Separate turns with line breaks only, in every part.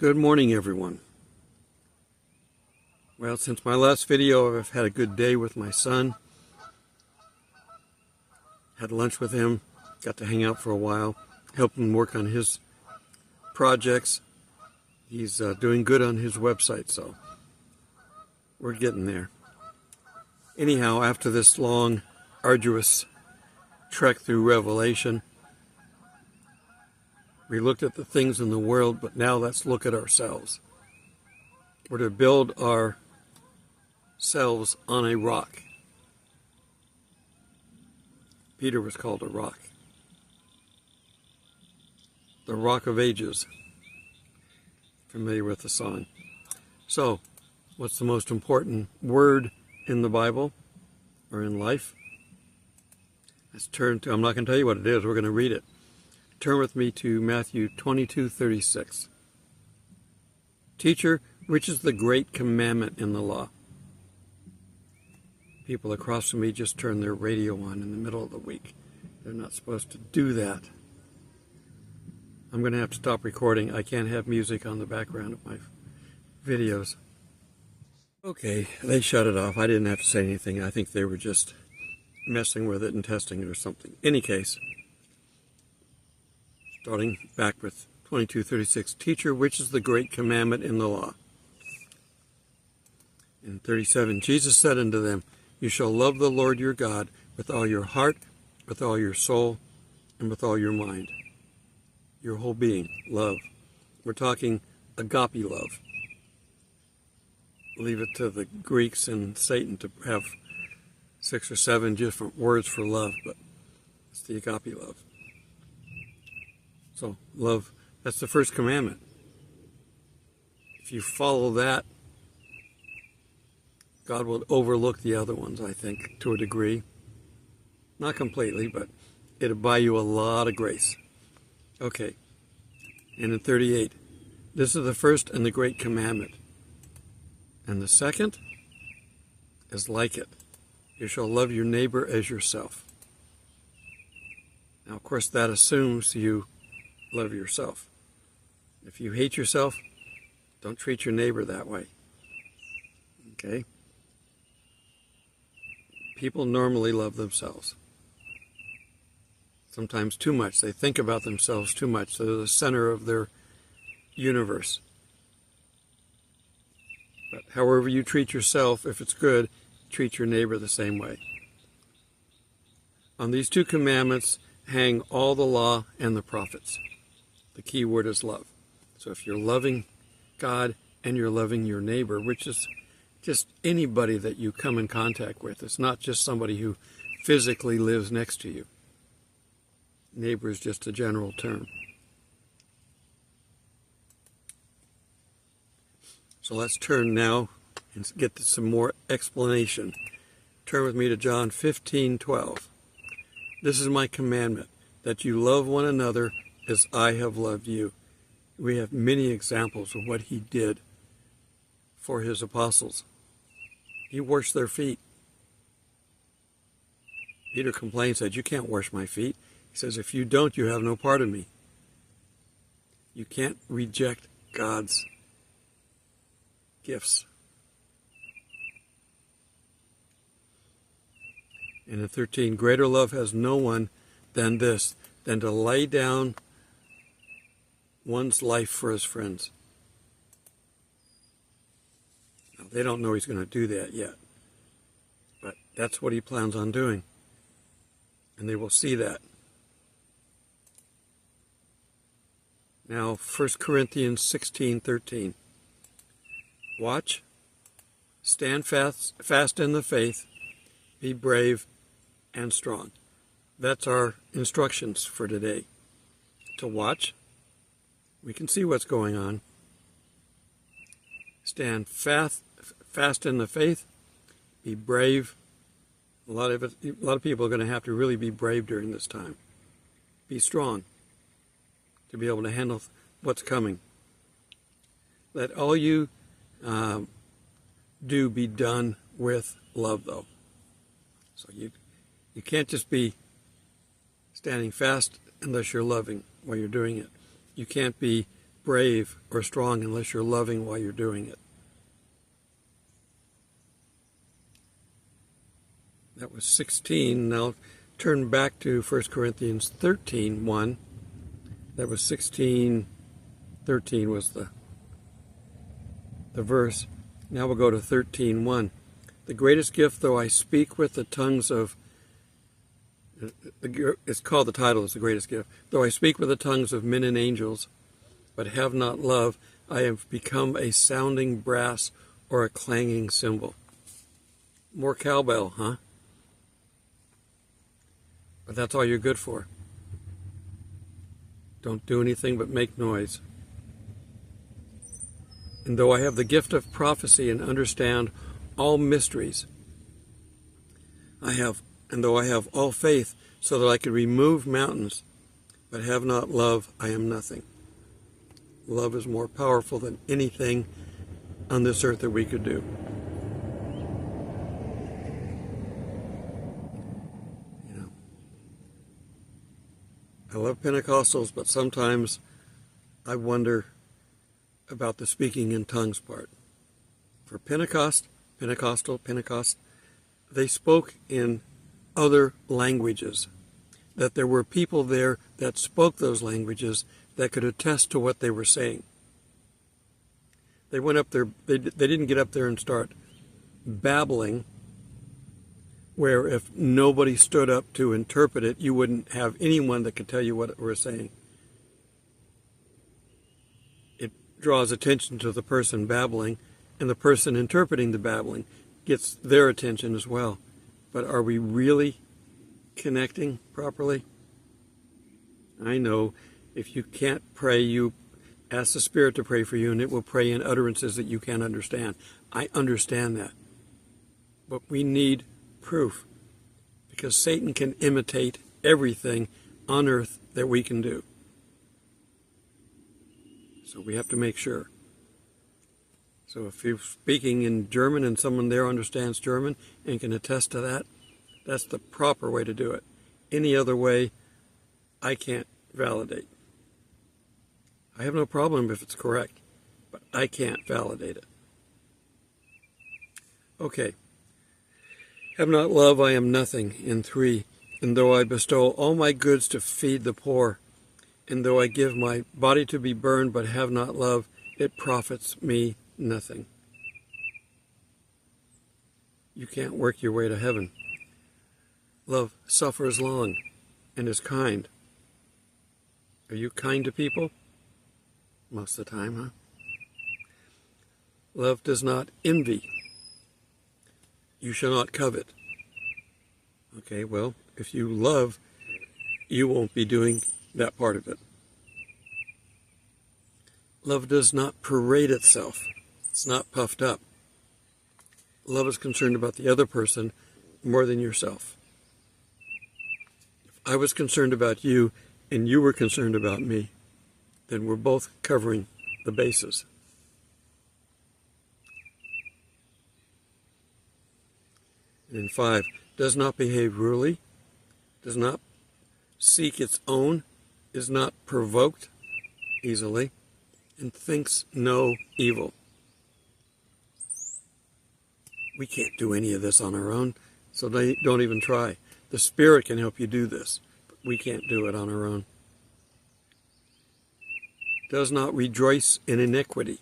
Good morning, everyone. Well, since my last video, I've had a good day with my son. Had lunch with him, got to hang out for a while, help him work on his projects. He's doing good on his website, so we're getting there. Anyhow, after this long, arduous trek through Revelation, we looked at the things in the world, but now let's look at ourselves. We're to build ourselves on a rock. Peter was called a rock. The Rock of Ages. Familiar with the song. So, what's the most important word in the Bible or in life? Let's turn to, I'm not going to tell you what it is, we're going to read it. Turn with me to Matthew 22:36. Teacher, which is the great commandment in the law? People across from me just turned their radio on in the middle of the week. They're not supposed to do that. I'm going to have to stop recording. I can't have music on the background of my videos. Okay, they shut it off. I didn't have to say anything. I think they were just messing with it and testing it or something. Any case, starting back with 22:36. Teacher, which is the great commandment in the law? In 37, Jesus said unto them, You shall love the Lord your God with all your heart, with all your soul, and with all your mind. Your whole being, love. We're talking agape love. Leave it to the Greeks and Satan to have 6 or 7 different words for love, but it's the agape love. So, love, that's the first commandment. If you follow that, God will overlook the other ones, I think, to a degree. Not completely, but it'll buy you a lot of grace. Okay. And in 38, this is the first and the great commandment. And the second is like it. You shall love your neighbor as yourself. Now, of course, that assumes you love yourself. If you hate yourself, don't treat your neighbor that way. Okay? People normally love themselves. Sometimes too much. They think about themselves too much. They're the center of their universe. But however you treat yourself, if it's good, treat your neighbor the same way. On these 2 commandments hang all the law and the prophets. The key word is love. So if you're loving God and you're loving your neighbor, which is just anybody that you come in contact with. It's not just somebody who physically lives next to you. Neighbor is just a general term. So let's turn now and get to some more explanation. Turn with me to John 15:12. This is my commandment, that you love one another as I have loved you. We have many examples of what he did for his apostles. He washed their feet. Peter complains that you can't wash my feet. He says, if you don't, you have no part of me. You can't reject God's gifts. And in 13, greater love has no one than this, than to lay down one's life for his friends. Now, they don't know he's going to do that yet, but that's what he plans on doing, and they will see that. Now, 1 Corinthians 16:13. Watch, stand fast in the faith, be brave and strong. That's our instructions for today. To watch, we can see what's going on. Stand fast in the faith, be brave. A lot of people are going to have to really be brave during this time. Be strong to be able to handle what's coming. Let all you do be done with love, though. So you can't just be standing fast unless you're loving while you're doing it. You can't be brave or strong unless you're loving while you're doing it. That was 16. Now turn back to 1 Corinthians 13:1. That was 16:13 was the verse. Now we'll go to 13:1. The greatest gift, though I speak with the tongues of, it's called, the title is the greatest gift. Though I speak with the tongues of men and angels, but have not love, I have become a sounding brass or a clanging cymbal. More cowbell, huh? But that's all you're good for. Don't do anything but make noise. And though I have the gift of prophecy and understand all mysteries, and though I have all faith so that I could remove mountains, but have not love, I am nothing. Love is more powerful than anything on this earth that we could do. I love Pentecostals, but sometimes I wonder about the speaking in tongues part. For Pentecost, they spoke in other languages, that there were people there that spoke those languages that could attest to what they were saying. They went up there, they didn't get up there and start babbling, where if nobody stood up to interpret it, you wouldn't have anyone that could tell you what we're saying. It draws attention to the person babbling, and the person interpreting the babbling gets their attention as well. But are we really connecting properly? I know if you can't pray, you ask the Spirit to pray for you, and it will pray in utterances that you can't understand. I understand that. But we need proof, because Satan can imitate everything on earth that we can do. So we have to make sure. So if you're speaking in German and someone there understands German and can attest to that, that's the proper way to do it. Any other way, I can't validate. I have no problem if it's correct, but I can't validate it. Okay. Have not love, I am nothing. In 3, and though I bestow all my goods to feed the poor, and though I give my body to be burned, but have not love, it profits me nothing. You can't work your way to heaven. Love suffers long and is kind. Are you kind to people? Most of the time, huh? Love does not envy. You shall not covet. Okay, well, if you love, you won't be doing that part of it. Love does not parade itself. It's not puffed up. Love is concerned about the other person more than yourself. If I was concerned about you and you were concerned about me, then we're both covering the bases. And in 5, does not behave rudely, does not seek its own, is not provoked easily, and thinks no evil. We can't do any of this on our own, so don't even try. The Spirit can help you do this, but we can't do it on our own. Does not rejoice in iniquity,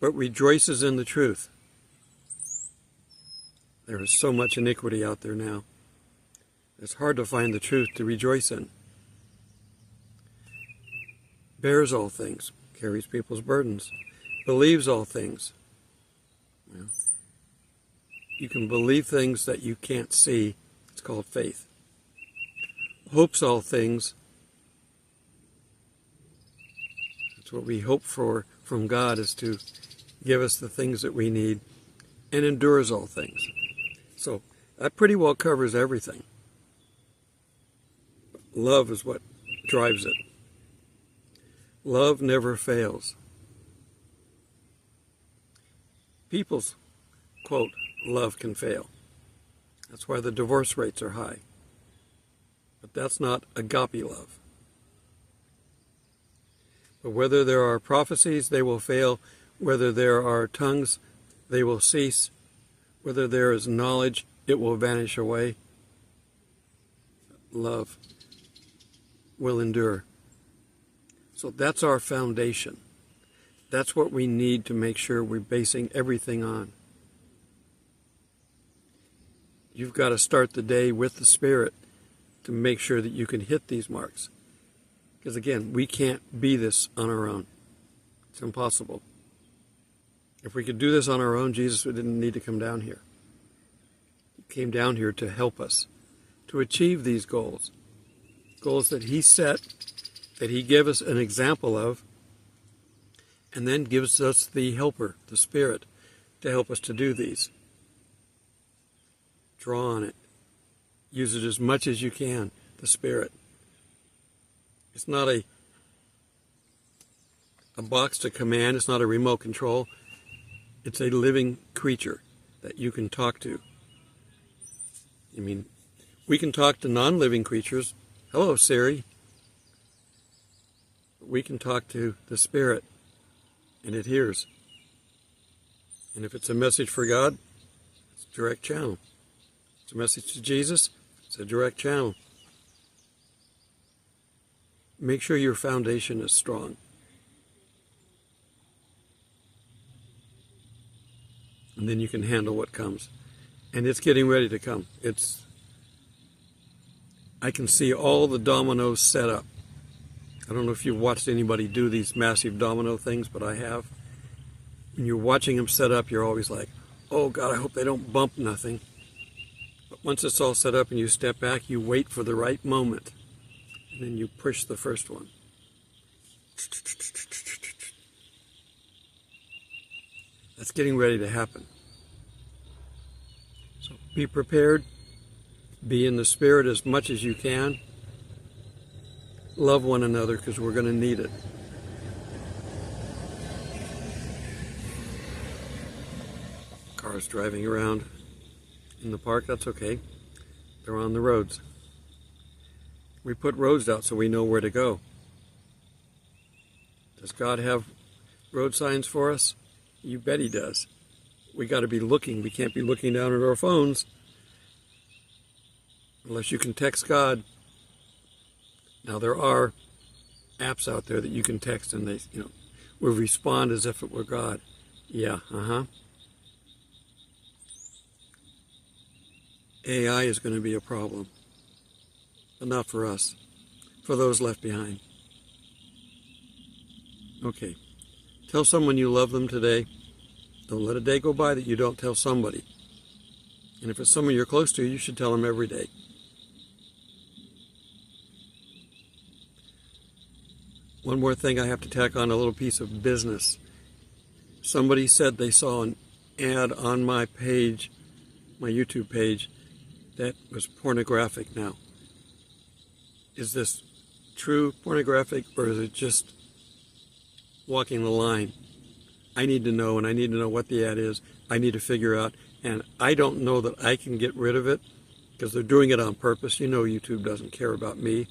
but rejoices in the truth. There is so much iniquity out there now. It's hard to find the truth to rejoice in. Bears all things, carries people's burdens, believes all things. Well, you can believe things that you can't see. It's called faith. Hopes all things. That's what we hope for from God, is to give us the things that we need, and endures all things. So that pretty well covers everything. Love is what drives it. Love never fails. People's, quote, love can fail. That's why the divorce rates are high. But that's not agape love. But whether there are prophecies, they will fail. Whether there are tongues, they will cease. Whether there is knowledge, it will vanish away. Love will endure. So that's our foundation. That's what we need to make sure we're basing everything on. You've got to start the day with the Spirit to make sure that you can hit these marks. Because again, we can't be this on our own. It's impossible. If we could do this on our own, Jesus didn't need to come down here. He came down here to help us to achieve these goals. Goals that he set, that he gave us an example of, and then gives us the helper, the Spirit, to help us to do these. Draw on it. Use it as much as you can, the Spirit. It's not a box to command. It's not a remote control. It's a living creature that you can talk to. I mean, we can talk to non-living creatures. Hello, Siri. We can talk to the Spirit, and it hears. And if it's a message for God, it's a direct channel. If it's a message to Jesus, it's a direct channel. Make sure your foundation is strong. And then you can handle what comes. And it's getting ready to come. I can see all the dominoes set up. I don't know if you've watched anybody do these massive domino things, but I have. When you're watching them set up, you're always like, oh God, I hope they don't bump nothing. But once it's all set up and you step back, you wait for the right moment. And then you push the first one. That's getting ready to happen. So be prepared. Be in the Spirit as much as you can. Love one another because we're going to need it. Cars driving around in the park, that's okay. They're on the roads. We put roads out so we know where to go. Does God have road signs for us? You bet he does. We got to be looking. We can't be looking down at our phones unless you can text God. Now there are apps out there that you can text and they, will respond as if it were God. Yeah, AI is going to be a problem, but not for us, for those left behind. Okay, tell someone you love them today. Don't let a day go by that you don't tell somebody. And if it's someone you're close to, you should tell them every day. One more thing, I have to tack on a little piece of business. Somebody said they saw an ad on my page, my YouTube page, that was pornographic now. Is this true pornographic, or is it just walking the line? I need to know, and I need to know what the ad is. I need to figure out, and I don't know that I can get rid of it because they're doing it on purpose. YouTube doesn't care about me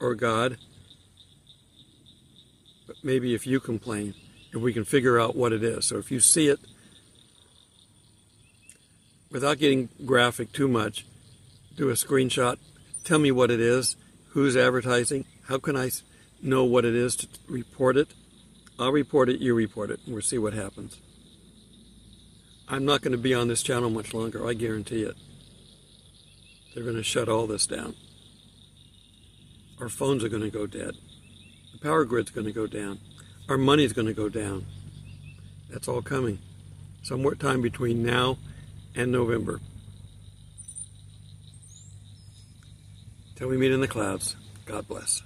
or God. But maybe if you complain, if we can figure out what it is. So if you see it, without getting graphic too much, do a screenshot. Tell me what it is, who's advertising, how can I know what it is to report it. I'll report it, you report it, and we'll see what happens. I'm not going to be on this channel much longer, I guarantee it. They're going to shut all this down. Our phones are going to go dead. The power grid's going to go down. Our money's going to go down. That's all coming. Somewhere time between now and November. Till we meet in the clouds, God bless.